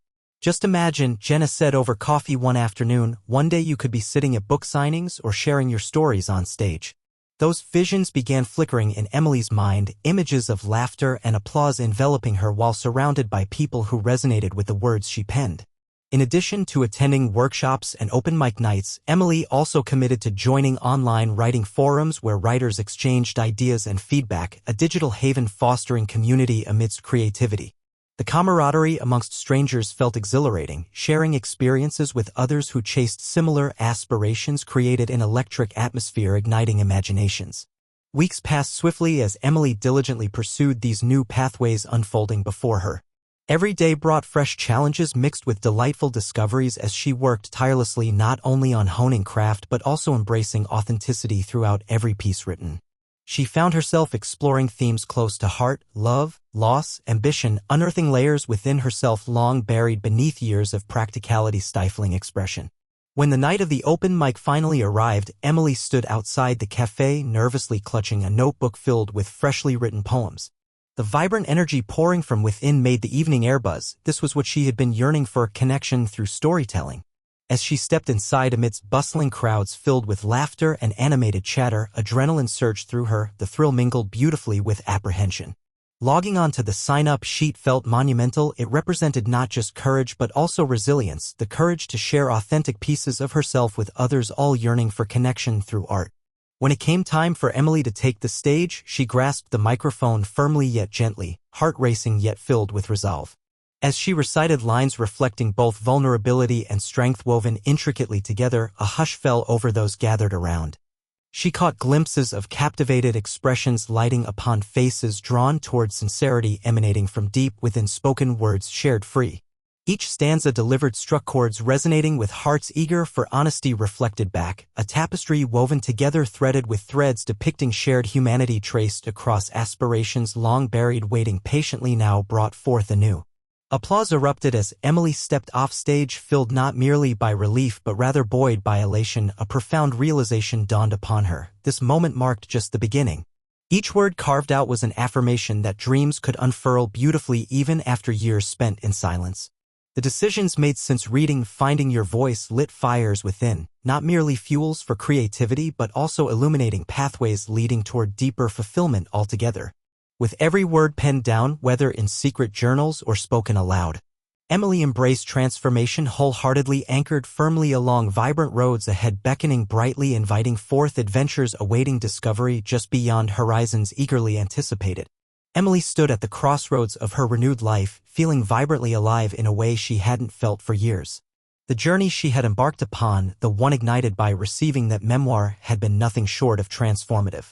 "Just imagine," Jenna said over coffee one afternoon, "one day you could be sitting at book signings or sharing your stories on stage." Those visions began flickering in Emily's mind, images of laughter and applause enveloping her while surrounded by people who resonated with the words she penned. In addition to attending workshops and open mic nights, Emily also committed to joining online writing forums where writers exchanged ideas and feedback, a digital haven fostering community amidst creativity. The camaraderie amongst strangers felt exhilarating. Sharing experiences with others who chased similar aspirations created an electric atmosphere igniting imaginations. Weeks passed swiftly as Emily diligently pursued these new pathways unfolding before her. Every day brought fresh challenges mixed with delightful discoveries as she worked tirelessly not only on honing craft but also embracing authenticity throughout every piece written. She found herself exploring themes close to heart, love, loss, ambition, unearthing layers within herself long buried beneath years of practicality stifling expression. When the night of the open mic finally arrived, Emily stood outside the cafe, nervously clutching a notebook filled with freshly written poems. The vibrant energy pouring from within made the evening air buzz. This was what she had been yearning for, connection through storytelling. As she stepped inside amidst bustling crowds filled with laughter and animated chatter, adrenaline surged through her, the thrill mingled beautifully with apprehension. Logging onto the sign-up sheet felt monumental. It represented not just courage but also resilience, the courage to share authentic pieces of herself with others, all yearning for connection through art. When it came time for Emily to take the stage, she grasped the microphone firmly yet gently, heart racing yet filled with resolve. As she recited lines reflecting both vulnerability and strength woven intricately together, a hush fell over those gathered around. She caught glimpses of captivated expressions lighting upon faces drawn toward sincerity emanating from deep within, spoken words shared free. Each stanza delivered struck chords resonating with hearts eager for honesty reflected back, a tapestry woven together threaded with threads depicting shared humanity traced across aspirations long buried waiting patiently now brought forth anew. Applause erupted as Emily stepped off stage, filled not merely by relief but rather buoyed by elation. A profound realization dawned upon her. This moment marked just the beginning. Each word carved out was an affirmation that dreams could unfurl beautifully even after years spent in silence. The decisions made since reading Finding Your Voice lit fires within, not merely fuels for creativity but also illuminating pathways leading toward deeper fulfillment altogether. With every word penned down, whether in secret journals or spoken aloud, Emily embraced transformation wholeheartedly, anchored firmly along vibrant roads ahead, beckoning brightly, inviting forth adventures awaiting discovery just beyond horizons eagerly anticipated. Emily stood at the crossroads of her renewed life, feeling vibrantly alive in a way she hadn't felt for years. The journey she had embarked upon, the one ignited by receiving that memoir, had been nothing short of transformative.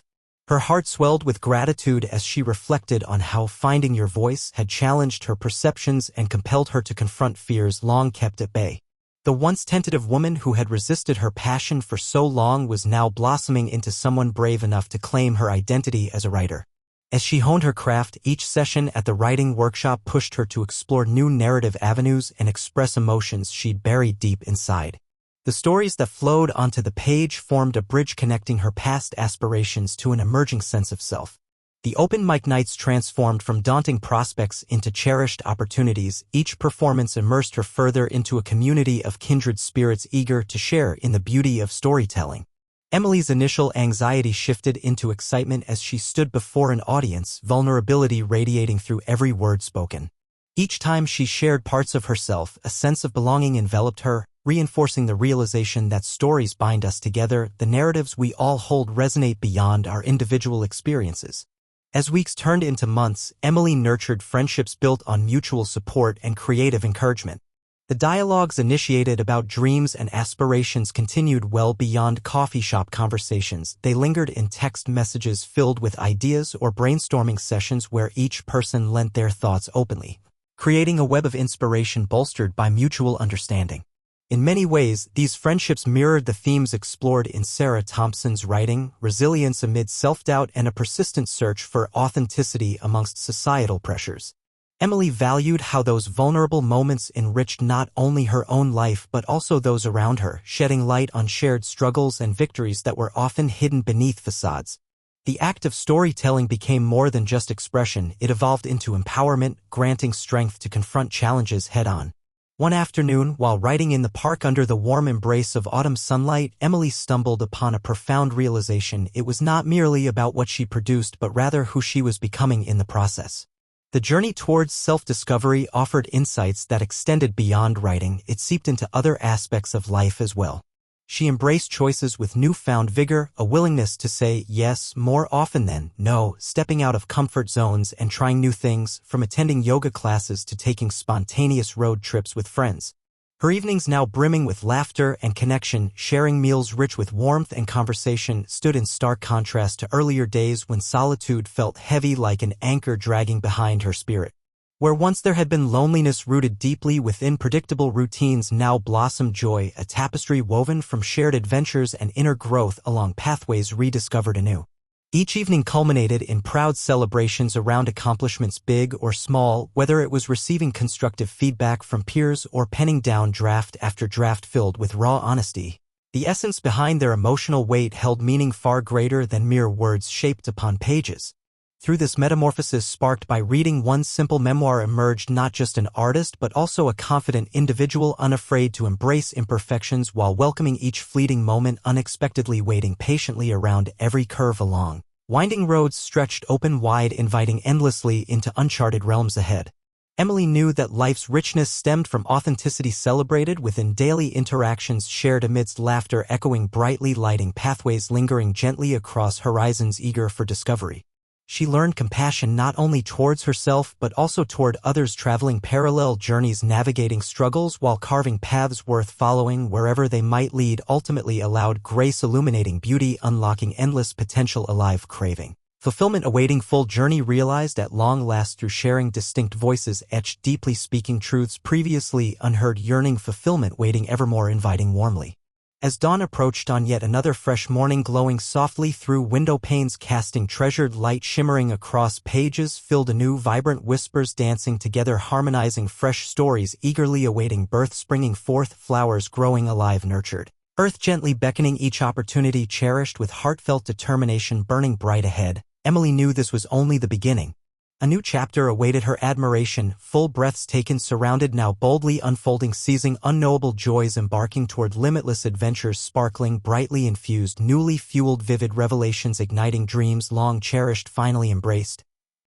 Her heart swelled with gratitude as she reflected on how Finding Your Voice had challenged her perceptions and compelled her to confront fears long kept at bay. The once tentative woman who had resisted her passion for so long was now blossoming into someone brave enough to claim her identity as a writer. As she honed her craft, each session at the writing workshop pushed her to explore new narrative avenues and express emotions she'd buried deep inside. The stories that flowed onto the page formed a bridge connecting her past aspirations to an emerging sense of self. The open mic nights transformed from daunting prospects into cherished opportunities. Each performance immersed her further into a community of kindred spirits eager to share in the beauty of storytelling. Emily's initial anxiety shifted into excitement as she stood before an audience, vulnerability radiating through every word spoken. Each time she shared parts of herself, a sense of belonging enveloped her, reinforcing the realization that stories bind us together. The narratives we all hold resonate beyond our individual experiences. As weeks turned into months, Emily nurtured friendships built on mutual support and creative encouragement. The dialogues initiated about dreams and aspirations continued well beyond coffee shop conversations. They lingered in text messages filled with ideas or brainstorming sessions where each person lent their thoughts openly. creating a web of inspiration bolstered by mutual understanding. In many ways, these friendships mirrored the themes explored in Sarah Thompson's writing: resilience amid self-doubt and a persistent search for authenticity amongst societal pressures. Emily valued how those vulnerable moments enriched not only her own life but also those around her, shedding light on shared struggles and victories that were often hidden beneath facades. The act of storytelling became more than just expression; it evolved into empowerment, granting strength to confront challenges head-on. One afternoon, while riding in the park under the warm embrace of autumn sunlight, Emily stumbled upon a profound realization. It was not merely about what she produced but rather who she was becoming in the process. The journey towards self-discovery offered insights that extended beyond writing; it seeped into other aspects of life as well. She embraced choices with newfound vigor, a willingness to say yes more often than no, stepping out of comfort zones and trying new things, from attending yoga classes to taking spontaneous road trips with friends. Her evenings, now brimming with laughter and connection, sharing meals rich with warmth and conversation, stood in stark contrast to earlier days when solitude felt heavy like an anchor dragging behind her spirit. Where once there had been loneliness rooted deeply within predictable routines, now blossomed joy, a tapestry woven from shared adventures and inner growth along pathways rediscovered anew. Each evening culminated in proud celebrations around accomplishments big or small, whether it was receiving constructive feedback from peers or penning down draft after draft filled with raw honesty. The essence behind their emotional weight held meaning far greater than mere words shaped upon pages. Through this metamorphosis sparked by reading one simple memoir emerged not just an artist but also a confident individual, unafraid to embrace imperfections while welcoming each fleeting moment, unexpectedly waiting patiently around every curve along winding roads stretched open wide, inviting endlessly into uncharted realms ahead. Emily knew that life's richness stemmed from authenticity celebrated within daily interactions shared amidst laughter echoing brightly, lighting pathways lingering gently across horizons eager for discovery. She learned compassion not only towards herself but also toward others, traveling parallel journeys, navigating struggles while carving paths worth following wherever they might lead, ultimately allowed grace illuminating beauty, unlocking endless potential, alive craving. Fulfillment awaiting full journey realized at long last through sharing distinct voices etched deeply, speaking truths previously unheard, yearning fulfillment waiting evermore, inviting warmly. As dawn approached on yet another fresh morning, glowing softly through window panes, casting treasured light shimmering across pages filled anew, vibrant whispers dancing together, harmonizing fresh stories eagerly awaiting birth, springing forth, flowers growing alive, nurtured. Earth gently beckoning, each opportunity cherished with heartfelt determination burning bright ahead. Emily knew this was only the beginning. A new chapter awaited her, admiration, full breaths taken, surrounded, now boldly unfolding, seizing unknowable joys, embarking toward limitless adventures, sparkling, brightly infused, newly fueled, vivid revelations, igniting dreams long cherished, finally embraced.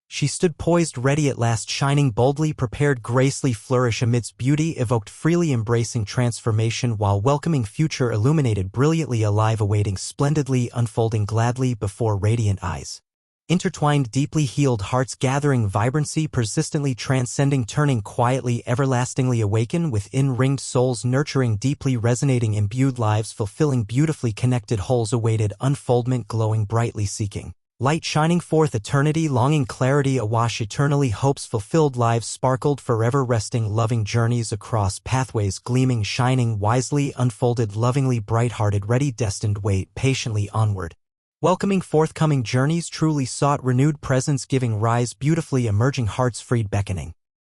She stood poised, ready at last, shining boldly, prepared, gracefully flourish amidst beauty evoked, freely embracing transformation while welcoming future, illuminated, brilliantly alive, awaiting, splendidly unfolding gladly before radiant eyes. Intertwined, deeply healed hearts gathering vibrancy, persistently transcending, turning quietly, everlastingly awaken within, ringed souls nurturing, deeply resonating, imbued lives fulfilling, beautifully connected wholes awaited unfoldment, glowing brightly, seeking light, shining forth eternity, longing clarity, awash eternally, hopes fulfilled, lives sparkled forever, resting, loving journeys across pathways gleaming, shining wisely, unfolded lovingly, bright-hearted, ready, destined, wait patiently onward. Welcoming forthcoming journeys truly sought, renewed presence giving rise, beautifully emerging hearts freed beckoning.